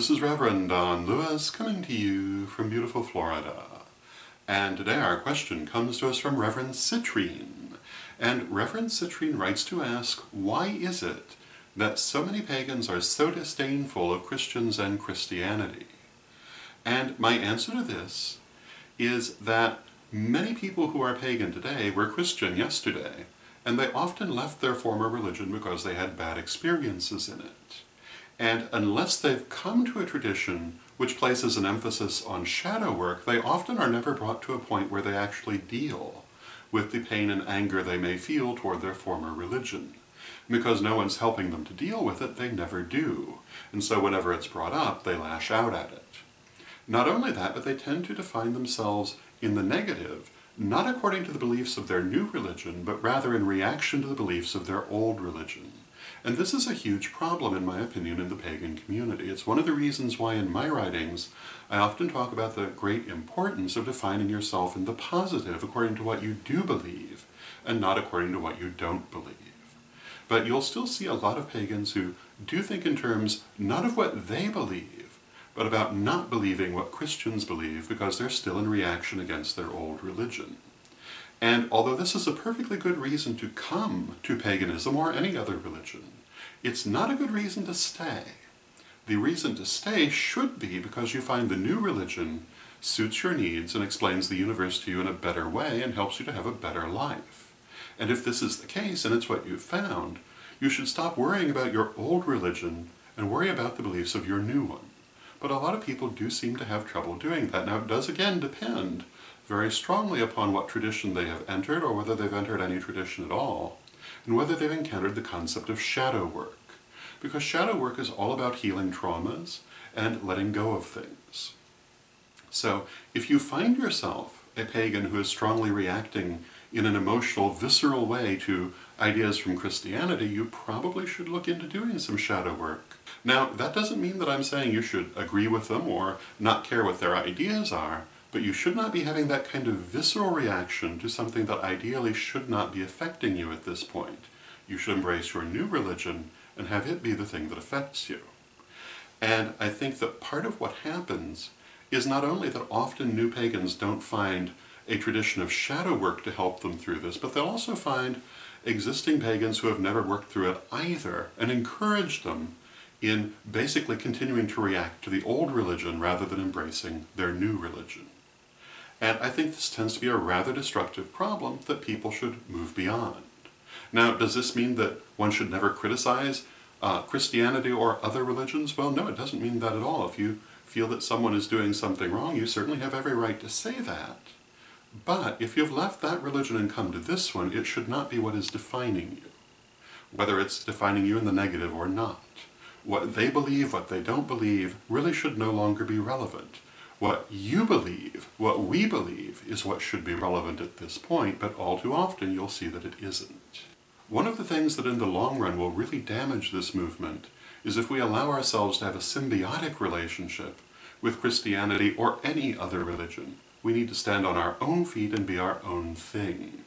this is Reverend Don Lewis coming to you from beautiful Florida. And today our question comes to us from Reverend Citrine. And Reverend Citrine writes to ask, why is it that so many pagans are so disdainful of Christians and Christianity? And my answer to this is that many people who are pagan today were Christian yesterday, and they often left their former religion because they had bad experiences in it. And unless they've come to a tradition which places an emphasis on shadow work, they often are never brought to a point where they actually deal with the pain and anger they may feel toward their former religion. Because no one's helping them to deal with it, they never do. And so whenever it's brought up, they lash out at it. Not only that, but they tend to define themselves in the negative, not according to the beliefs of their new religion, but rather in reaction to the beliefs of their old religion. And this is a huge problem, in my opinion, in the pagan community. It's one of the reasons why in my writings I often talk about the great importance of defining yourself in the positive according to what you do believe, and not according to what you don't believe. But you'll still see a lot of pagans who do think in terms not of what they believe, but about not believing what Christians believe because they're still in reaction against their old religion. And although this is a perfectly good reason to come to paganism or any other religion, it's not a good reason to stay. The reason to stay should be because you find the new religion suits your needs and explains the universe to you in a better way and helps you to have a better life. And if this is the case and it's what you've found, you should stop worrying about your old religion and worry about the beliefs of your new one. But a lot of people do seem to have trouble doing that. Now it does again depend very strongly upon what tradition they have entered, or whether they've entered any tradition at all, and whether they've encountered the concept of shadow work. Because shadow work is all about healing traumas and letting go of things. So if you find yourself a pagan who is strongly reacting in an emotional, visceral way to ideas from Christianity, you probably should look into doing some shadow work. Now, that doesn't mean that I'm saying you should agree with them or not care what their ideas are, but you should not be having that kind of visceral reaction to something that ideally should not be affecting you at this point. You should embrace your new religion and have it be the thing that affects you. And I think that part of what happens is not only that often new pagans don't find a tradition of shadow work to help them through this, but they'll also find existing pagans who have never worked through it either, and encourage them in basically continuing to react to the old religion rather than embracing their new religion. And I think this tends to be a rather destructive problem that people should move beyond. Now, does this mean that one should never criticize Christianity or other religions? Well, no, it doesn't mean that at all. If you feel that someone is doing something wrong, you certainly have every right to say that. But if you've left that religion and come to this one, it should not be what is defining you, whether it's defining you in the negative or not. What they believe, what they don't believe, really should no longer be relevant. What you believe, what we believe, is what should be relevant at this point, but all too often you'll see that it isn't. One of the things that in the long run will really damage this movement is if we allow ourselves to have a symbiotic relationship with Christianity or any other religion. We need to stand on our own feet and be our own thing.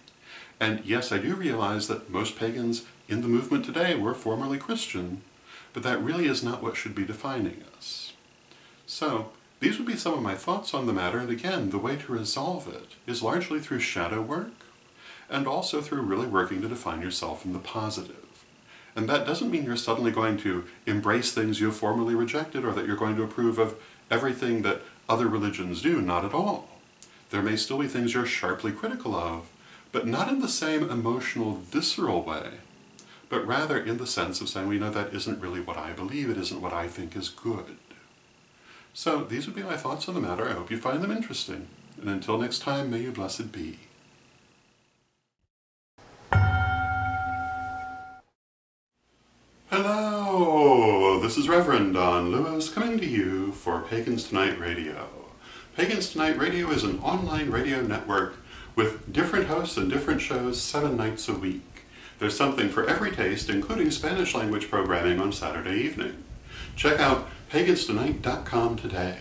And yes, I do realize that most pagans in the movement today were formerly Christian, but that really is not what should be defining us. So, these would be some of my thoughts on the matter, and again, the way to resolve it is largely through shadow work, and also through really working to define yourself in the positive. And that doesn't mean you're suddenly going to embrace things you have formerly rejected, or that you're going to approve of everything that other religions do, not at all. There may still be things you're sharply critical of, but not in the same emotional, visceral way, but rather in the sense of saying, well, you know, that isn't really what I believe, it isn't what I think is good. So these would be my thoughts on the matter. I hope you find them interesting. And until next time, may you blessed be. Hello! This is Reverend Don Lewis coming to you for Pagans Tonight Radio. Pagans Tonight Radio is an online radio network with different hosts and different shows 7 nights a week. There's something for every taste, including Spanish language programming on Saturday evening. Check out paganstonight.com today.